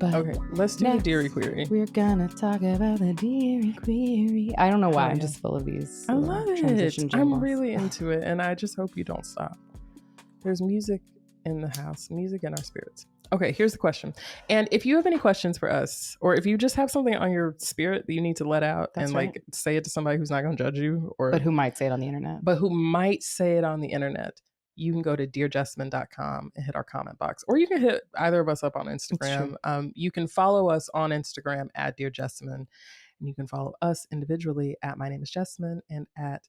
But okay, let's do the Dear Query. We're gonna talk about the Dear Query. I don't know why. I'm just full of these. I love it. I'm really into it, and I just hope you don't stop. There's music in the house, music in our spirits. Okay, here's the question. And if you have any questions for us, or if you just have something on your spirit that you need to let out like say it to somebody who's not going to judge you, but who might say it on the internet, you can go to dearjessamyn.com and hit our comment box, or you can hit either of us up on Instagram. You can follow us on Instagram at Dear Jessamyn, and you can follow us individually at My Name is Jessamyn and at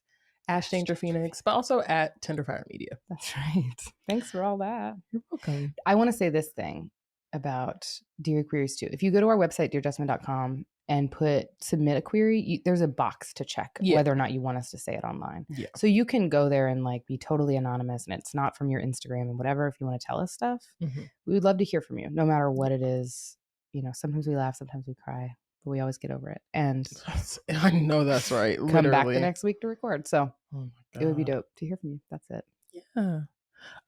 Ashe Danger Phoenix, but also at Tenderfire Media. That's right. Thanks for all that. You're welcome. I want to say this thing about Dear Queries too. If you go to our website, dearjessamyn.com, and submit a query, there's a box to check whether or not you want us to say it online. Yeah. So you can go there and like be totally anonymous, and it's not from your Instagram and whatever. If you want to tell us stuff, we would love to hear from you, no matter what it is. You know, sometimes we laugh, sometimes we cry, but we always get over it. And I know that's right. Come back the next week to record. So it would be dope to hear from you. That's it. Yeah.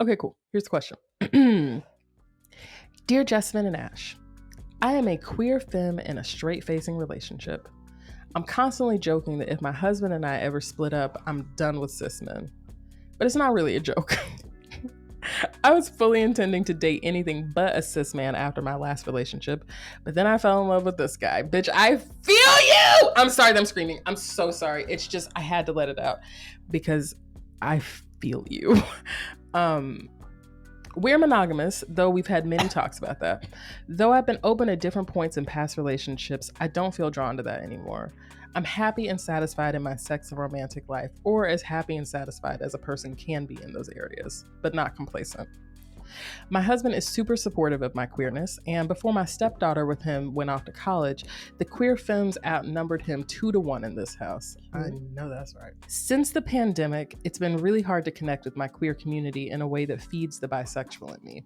Okay, cool. Here's the question. Dear Jessamyn and Ashe, I am a queer femme in a straight-facing relationship. I'm constantly joking that if my husband and I ever split up, I'm done with cis men. But it's not really a joke. I was fully intending to date anything but a cis man after my last relationship, but then I fell in love with this guy. Bitch, I feel you! I'm sorry that I'm screaming. I'm so sorry. It's just, I had to let it out because I feel you. We're monogamous, though we've had many talks about that. Though I've been open at different points in past relationships, I don't feel drawn to that anymore. I'm happy and satisfied in my sex and romantic life, or as happy and satisfied as a person can be in those areas, but not complacent. My husband is super supportive of my queerness, and before my stepdaughter with him went off to college, the queer femmes outnumbered him 2-1 in this house. I know that's right. Since the pandemic, it's been really hard to connect with my queer community in a way that feeds the bisexual in me.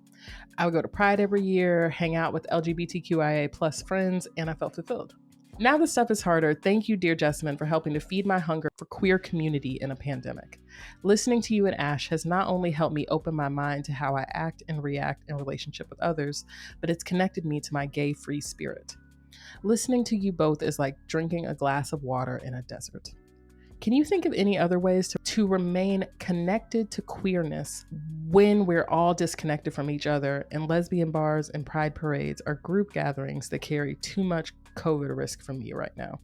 I would go to Pride every year, hang out with LGBTQIA plus friends, and I felt fulfilled. Now that stuff is harder, thank you, Dear Jessamyn, for helping to feed my hunger for queer community in a pandemic. Listening to you and Ashe has not only helped me open my mind to how I act and react in relationship with others, but it's connected me to my gay free spirit. Listening to you both is like drinking a glass of water in a desert. Can you think of any other ways to remain connected to queerness when we're all disconnected from each other, and lesbian bars and pride parades are group gatherings that carry too much COVID risk from me right now?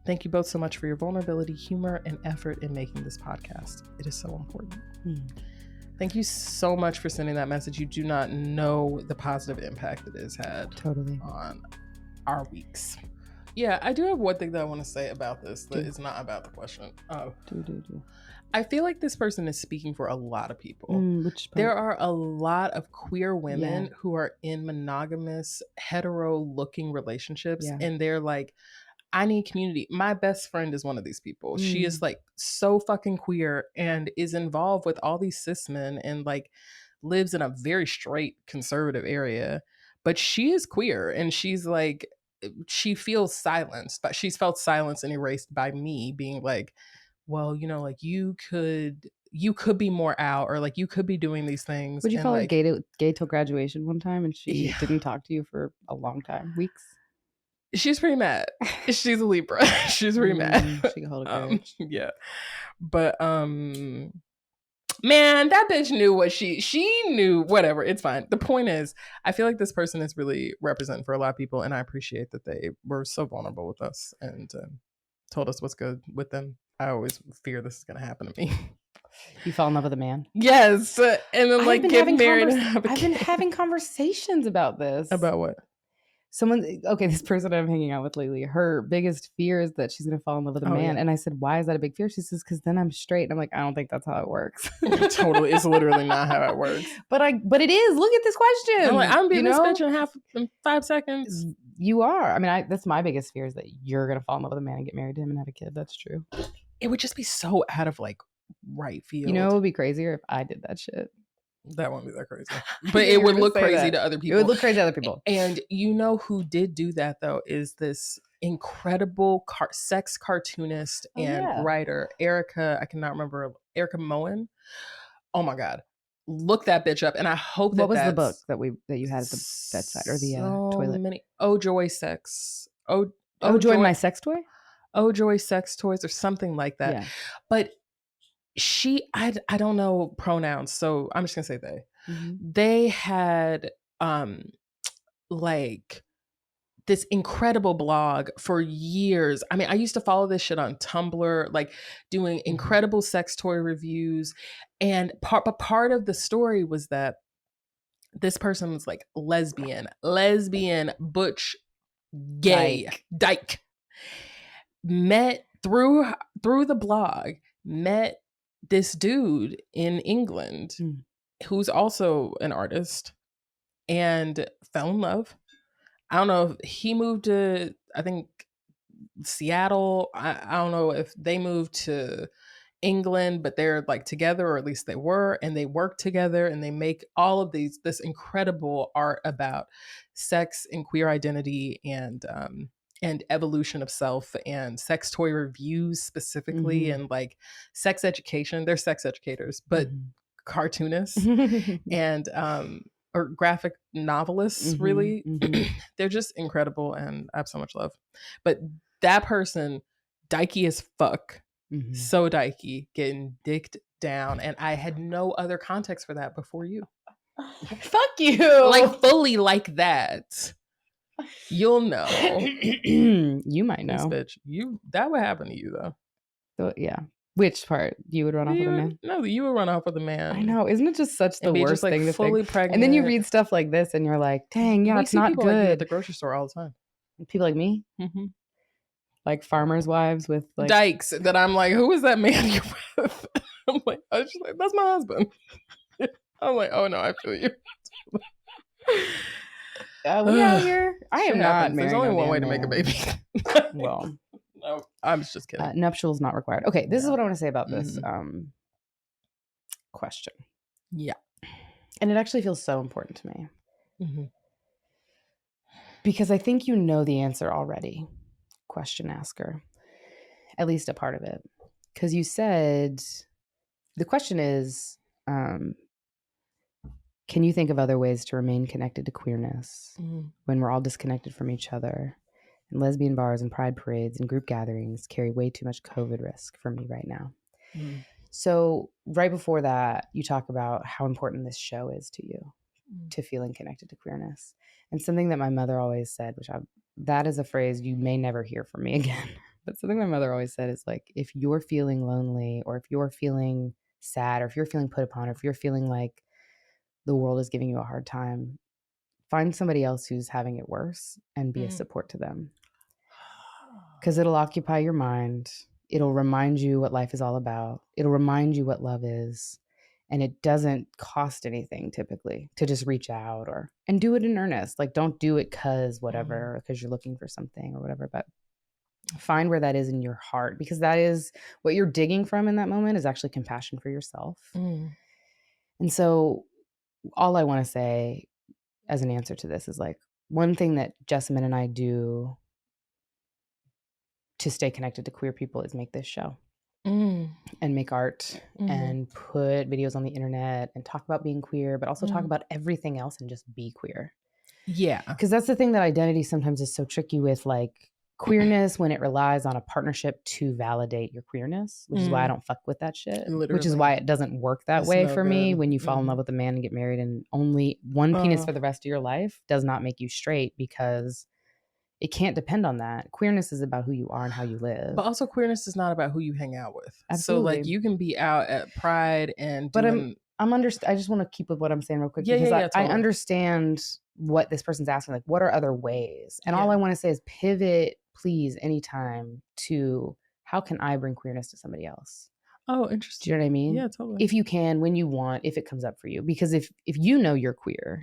Thank you both so much for your vulnerability, humor, and effort in making this podcast. It is so important. Thank you so much for sending that message. You do not know the positive impact it has had on our weeks. Yeah, I do have one thing that I want to say about this that is not about the question. I feel like this person is speaking for a lot of people. There are a lot of queer women who are in monogamous, hetero-looking relationships, and they're like, I need community. My best friend is one of these people. She is like so fucking queer and is involved with all these cis men and like lives in a very straight conservative area, but she is queer and she's like, she feels silenced, but she's felt silenced and erased by me being like, well, you know, like you could be more out, or like you could be doing these things. Would you call her gay till graduation one time and she didn't talk to you for a long time, weeks? She's pretty mad. She's a Libra. She's pretty mad. She can hold a grudge. Yeah. But man, that bitch knew what she knew, whatever. It's fine. The point is, I feel like this person is really representing for a lot of people, and I appreciate that they were so vulnerable with us and told us what's good with them. I always fear this is going to happen to me. You fell in love with a man? Yes. And then like get married. I've been having conversations about this. About what? This person I'm hanging out with lately, her biggest fear is that she's going to fall in love with a man. Yeah. And I said, why is that a big fear? She says, because then I'm straight. And I'm like, I don't think that's how it works. Totally. It's literally not how it works. But it is. Look at this question. I'm like, I'm being this bitch in 5 seconds. You are. I mean, that's my biggest fear is that you're going to fall in love with a man and get married to him and have a kid. That's true. It would just be so out of like right field. You know, it would be crazier if I did that shit. That won't be that crazy. But it would look crazy to other people. It would look crazy to other people. And you know who did do that, though, is this incredible sex cartoonist and writer, Erica. I cannot remember. Erica Moen. Oh, my God. look that bitch up, and I hope what was the book that you had at the bedside or the toilet? Oh Joy Sex. Oh Joy, My Sex Toy. Oh Joy Sex Toys or something like that. Yeah. But I don't know pronouns, so I'm just gonna say they. Mm-hmm. They had like this incredible blog for years. I mean, I used to follow this shit on Tumblr, like doing incredible sex toy reviews. And part of the story was that this person was like lesbian, butch, gay, dyke. Met through the blog, met this dude in England who's also an artist and fell in love. I don't know if he moved to, I think, Seattle. I don't know if they moved to England, but they're like together, or at least they were, and they work together, and they make all of this incredible art about sex and queer identity and evolution of self and sex toy reviews specifically, and like sex education. They're sex educators, but cartoonists and or graphic novelists, really. They're just incredible, and I have so much love. But that person, dykey as fuck, so dykey, getting dicked down, and I had no other context for that before you. Fuck you. Like fully like that. You'll know. You might know. This bitch. That would happen to you though. So, yeah. Which part? You would run off with a man? No, you would run off with a man. I know. Isn't it just such the worst just, like, thing to fully think? Pregnant. And then you read stuff like this and you're like, dang, yeah, it's not people good. Like you at the grocery store all the time. People like me? Like farmers' wives with like dykes that I'm like, who is that man you're with? I'm like, that's my husband. I'm like, oh no, I feel you. We out here. I am not married. There's only one way to make a baby. Well, no, I'm just kidding. Nuptials not required. Okay, this is what I want to say about this question. Yeah, and it actually feels so important to me because I think you know the answer already. Question asker, at least a part of it, because you said the question is, can you think of other ways to remain connected to queerness when we're all disconnected from each other? And lesbian bars and pride parades and group gatherings carry way too much COVID risk for me right now. So right before that, you talk about how important this show is to you, to feeling connected to queerness. And something that my mother always said, that is a phrase you may never hear from me again, but something my mother always said is like, if you're feeling lonely, or if you're feeling sad, or if you're feeling put upon, or if you're feeling like the world is giving you a hard time, find somebody else who's having it worse and be a support to them. Because it'll occupy your mind. It'll remind you what life is all about. It'll remind you what love is. And it doesn't cost anything typically to just reach out and do it in earnest. Like, don't do it because whatever, because you're looking for something or whatever, but find where that is in your heart, because that is what you're digging from in that moment, is actually compassion for yourself. And so all I want to say as an answer to this is like, one thing that Jessamyn and I do to stay connected to queer people is make this show and make art and put videos on the internet and talk about being queer, but also talk about everything else and just be queer. Yeah. Because that's the thing that identity sometimes is so tricky with, like queerness, when it relies on a partnership to validate your queerness, which is why I don't fuck with that shit. Literally. Which is why it doesn't work that way for me. When you fall in love with a man and get married and only one penis for the rest of your life does not make you straight, because it can't depend on that. Queerness is about who you are and how you live. But also queerness is not about who you hang out with. Absolutely. So like you can be out at Pride and But I just want to keep with what I'm saying real quick. Because totally. I understand what this person's asking. Like, what are other ways? And all I want to say is pivot, please, anytime, to how can I bring queerness to somebody else? Oh, interesting. Do you know what I mean? Yeah, totally. If you can, when you want, if it comes up for you. Because if you know you're queer,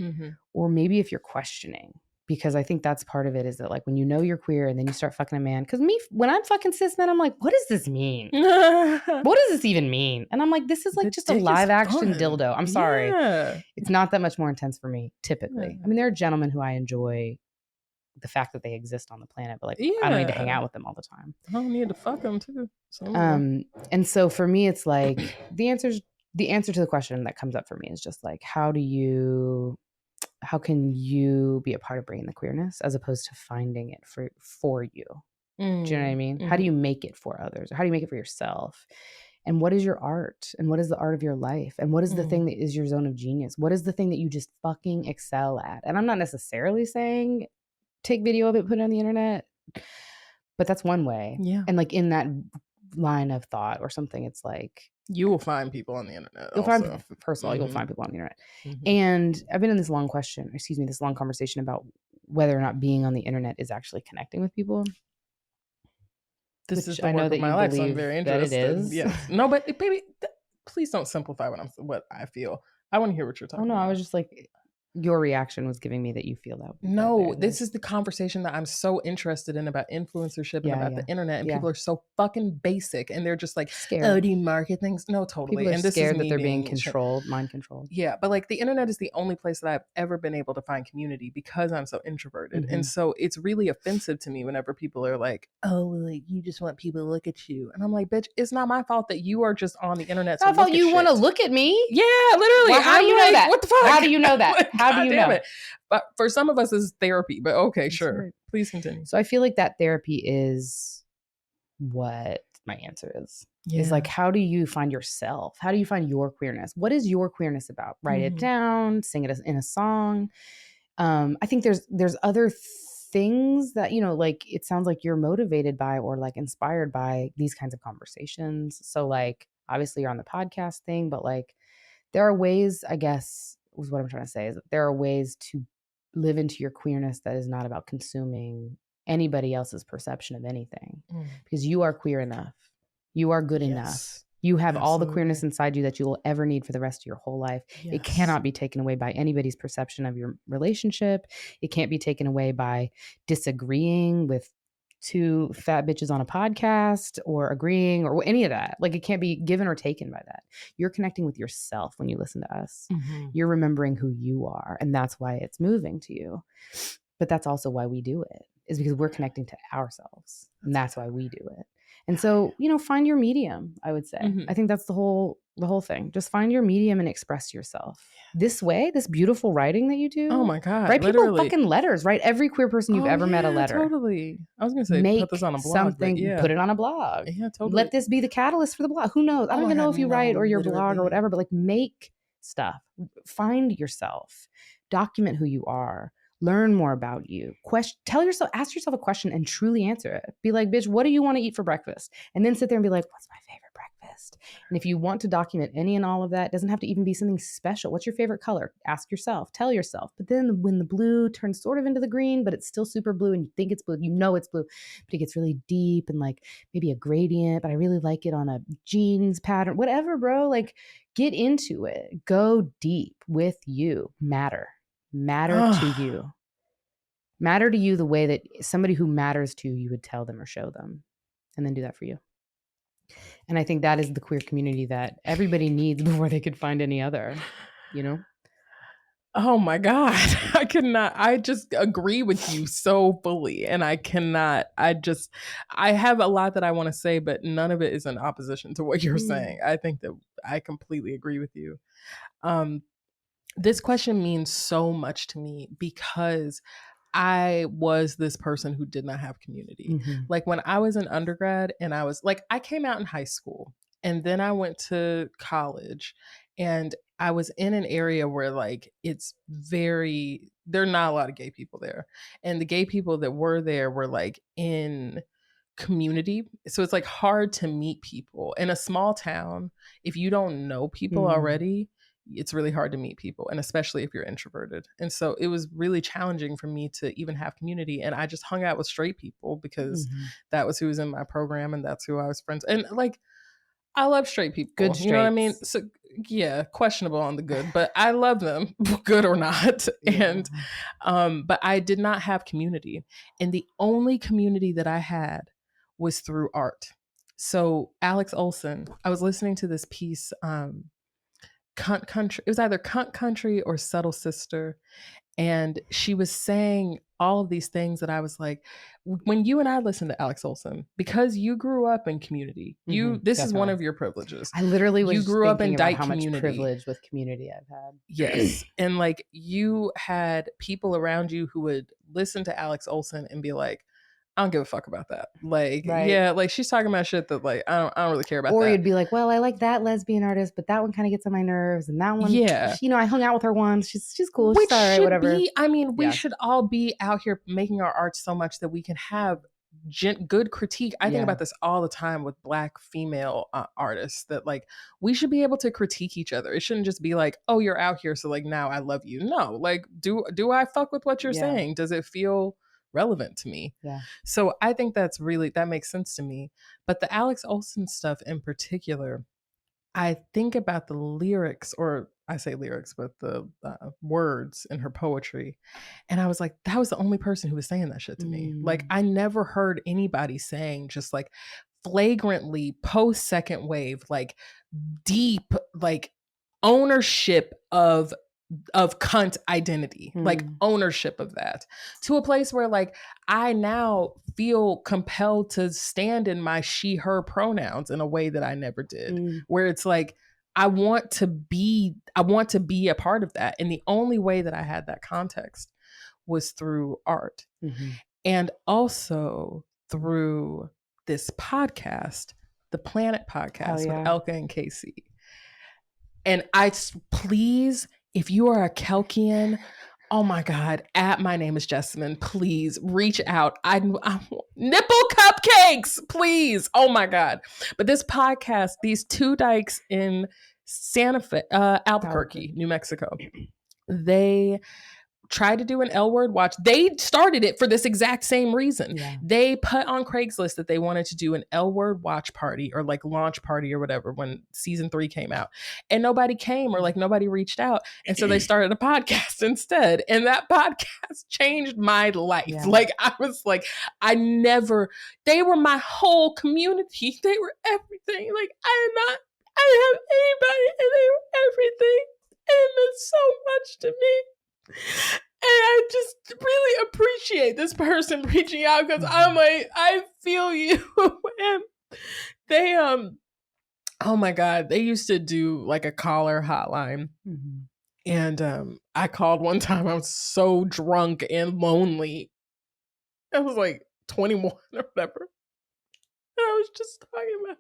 or maybe if you're questioning, because I think that's part of it, is that like when you know you're queer and then you start fucking a man, because when I'm fucking cis men, I'm like, what does this mean? What does this even mean? And I'm like, this is like just a live action dildo. I'm sorry. Yeah. It's not that much more intense for me, typically. I mean, there are gentlemen who I enjoy the fact that they exist on the planet, but like I don't need to hang out with them all the time. I don't need to fuck them too. So. And so for me, it's like the answer is the answer to the question that comes up for me is just like, how can you be a part of bringing the queerness as opposed to finding it for you? Do you know what I mean? How do you make it for others? Or how do you make it for yourself? And what is your art? And what is the art of your life? And what is the thing that is your zone of genius? What is the thing that you just fucking excel at? And I'm not necessarily saying take video of it, put it on the internet, but that's one way. Yeah. And like in that line of thought or something, it's like, you will find people on the internet. You'll find people on the internet. And I've been in this long conversation about whether or not being on the internet is actually connecting with people. This is the work of my life, so I'm very interested. That it is. Yes. No, but baby, please don't simplify what I feel. I want to hear what you're talking about. I was just like, your reaction was giving me that you feel that. No, this is the conversation that I'm so interested in about influencership and about the internet. And people are so fucking basic, and they're just like, scared. Oh, do you market things? No, totally. People are and this scared is that they're being controlled, mind controlled. Yeah, but like the internet is the only place that I've ever been able to find community because I'm so introverted. And so it's really offensive to me whenever people are like, oh, like you just want people to look at you. And I'm like, bitch, it's not my fault that you are just on the internet. It's not my fault you want to look at me. Yeah, literally. Well, how do you know that? What the fuck? How do you know that? How do you know? But for some of us, it's therapy. But okay, sure. Right. Please continue. So I feel like that therapy is what my answer is. Yeah. Is like, how do you find yourself? How do you find your queerness? What is your queerness about? Write it down, sing it in a song. I think there's other things that, like it sounds like you're motivated by or like inspired by these kinds of conversations. So like, obviously you're on the podcast thing, but like there are ways, I guess, was what I'm trying to say, is that there are ways to live into your queerness that is not about consuming anybody else's perception of anything, because you are queer enough. You are good enough. You have all the queerness inside you that you will ever need for the rest of your whole life. Yes. It cannot be taken away by anybody's perception of your relationship. It can't be taken away by disagreeing with two fat bitches on a podcast or agreeing or any of that. Like it can't be given or taken by that. You're connecting with yourself when you listen to us. You're remembering who you are, and that's why it's moving to you. But that's also why we do it, is because we're connecting to ourselves, and that's why we do it. And so, find your medium, I would say. I think that's the whole thing. Just find your medium and express yourself. This way, this beautiful writing that you do. Oh my God. Write people fucking letters. Write every queer person you've ever met a letter. Totally. I was going to say, put this on a blog. Put it on a blog. Yeah, totally. Let this be the catalyst for the blog. Who knows? I don't even know if you write or your blog or whatever, but like make stuff. Find yourself. Document who you are. Learn more about you. Ask yourself a question and truly answer it. Be like, bitch, what do you want to eat for breakfast? And then sit there and be like, what's my favorite breakfast? And if you want to document any and all of that, it doesn't have to even be something special. What's your favorite color? Ask yourself, tell yourself. But then when the blue turns sort of into the green, but it's still super blue and you think it's blue, it's blue, but it gets really deep and like maybe a gradient, but I really like it on a jeans pattern, whatever, bro. Like get into it. Go deep with you. Matter to you. Matter to you the way that somebody who matters to you would tell them or show them, and then do that for you. And I think that is the queer community that everybody needs before they could find any other, Oh my God. I just agree with you so fully. And I have a lot that I want to say, but none of it is in opposition to what you're saying. I think that I completely agree with you. This question means so much to me because I was this person who did not have community. Like when I was in undergrad and I was like, I came out in high school and then I went to college and I was in an area where like, there are not a lot of gay people there. And the gay people that were there were like in community. So it's like hard to meet people in a small town. If you don't know people already, it's really hard to meet people, and especially if you're introverted. And so it was really challenging for me to even have community. And I just hung out with straight people because that was who was in my program and that's who I was friends. And like, I love straight people. Good straights. You know what I mean? So yeah, questionable on the good, but I love them, good or not. Yeah. And, but I did not have community. And the only community that I had was through art. So Alex Olson, I was listening to this piece, Cunt Country. It was either Cunt Country or Subtle Sister. And she was saying all of these things that I was like, when you and I listened to Alex Olsen, because you grew up in community, this is one of your privileges. I literally was you grew up in dyke how community. Much privilege with community I've had. Yes. And like you had people around you who would listen to Alex Olsen and be like, I don't give a fuck about that. Like, yeah, like she's talking about shit that like I don't really care about. Or that. you'd be like, well, I like that lesbian artist, but that one kind of gets on my nerves, and that one, you know, I hung out with her once. She's cool. Which she's all right, whatever. I mean, we should all be out here making our art so much that we can have good critique. I think about this all the time with Black female artists, that like we should be able to critique each other. It shouldn't just be like, oh, you're out here, so like now I love you. No, like do I fuck with what you're saying? Does it feel relevant to me? So I think that makes sense to me. But the Alex Olsen stuff in particular, I think about the lyrics, or I say lyrics, but the words in her poetry. And I was like, that was the only person who was saying that shit to me. Like, I never heard anybody saying just like flagrantly post second wave, like deep, like ownership of cunt identity, like ownership of that, to a place where like I now feel compelled to stand in my she her pronouns in a way that I never did, where it's like I want to be a part of that. And the only way that I had that context was through art, and also through this podcast, the Planet Podcast with Elka and Casey. And please, if you are a Kelkian, oh my God, my name is Jessamyn, please reach out. I nipple cupcakes, please. Oh my God. But this podcast, these two dykes in Santa Fe, Albuquerque, New Mexico, they tried to do an L Word watch. They started it for this exact same reason. They put on Craigslist that they wanted to do an L Word watch party, or like launch party or whatever, when season 3 came out, and nobody came, or like nobody reached out. And so they started a podcast instead. And that podcast changed my life. Like I was like, they were my whole community. They were everything. Like I didn't have anybody, and they were everything. And it meant so much to me. And I just really appreciate this person reaching out, because I'm like, I feel you. And they oh my God, they used to do like a caller hotline. And I called one time. I was so drunk and lonely. I was like 21 or whatever. And I was just talking about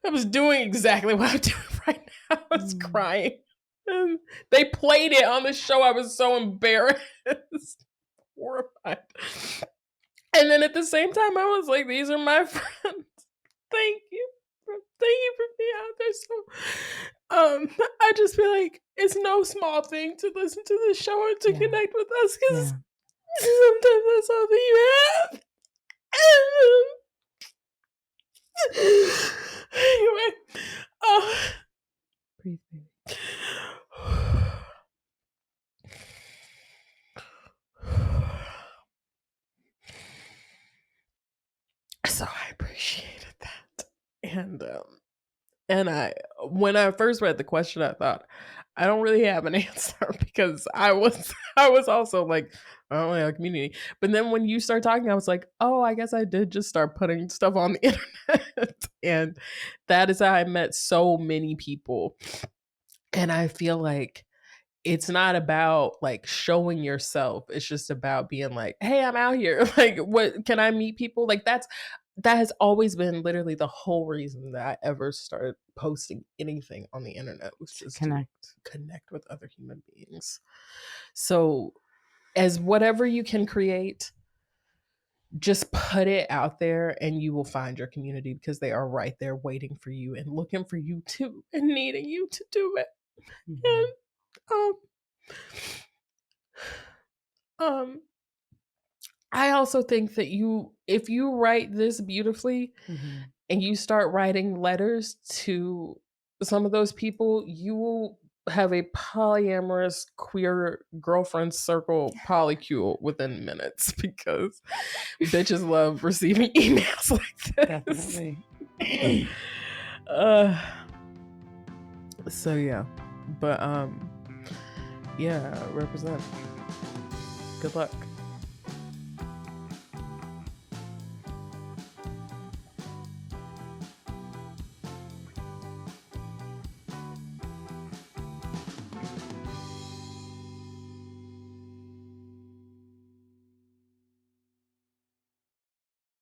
I was doing exactly what I'm doing right now. I was crying. And they played it on the show. I was so embarrassed, horrified. And then at the same time, I was like, these are my friends. Thank you for being out there. So I just feel like it's no small thing to listen to the show and to connect with us, because sometimes that's all that you have. Anyway, breathe, baby. So I appreciated that. And when I first read the question, I thought, I don't really have an answer, because I was also like, I don't have a community. But then when you start talking, I was like, oh, I guess I did just start putting stuff on the internet. And that is how I met so many people. And I feel like it's not about like showing yourself. It's just about being like, hey, I'm out here. Like, what can I meet people? Like that has always been literally the whole reason that I ever started posting anything on the internet, was just to connect with other human beings. So as whatever you can create, just put it out there and you will find your community, because they are right there waiting for you and looking for you too and needing you to do it. And I also think that if you write this beautifully and you start writing letters to some of those people, you will have a polyamorous queer girlfriend circle polycule within minutes, because bitches love receiving emails like this. Definitely. So yeah, but yeah, represent. Good luck.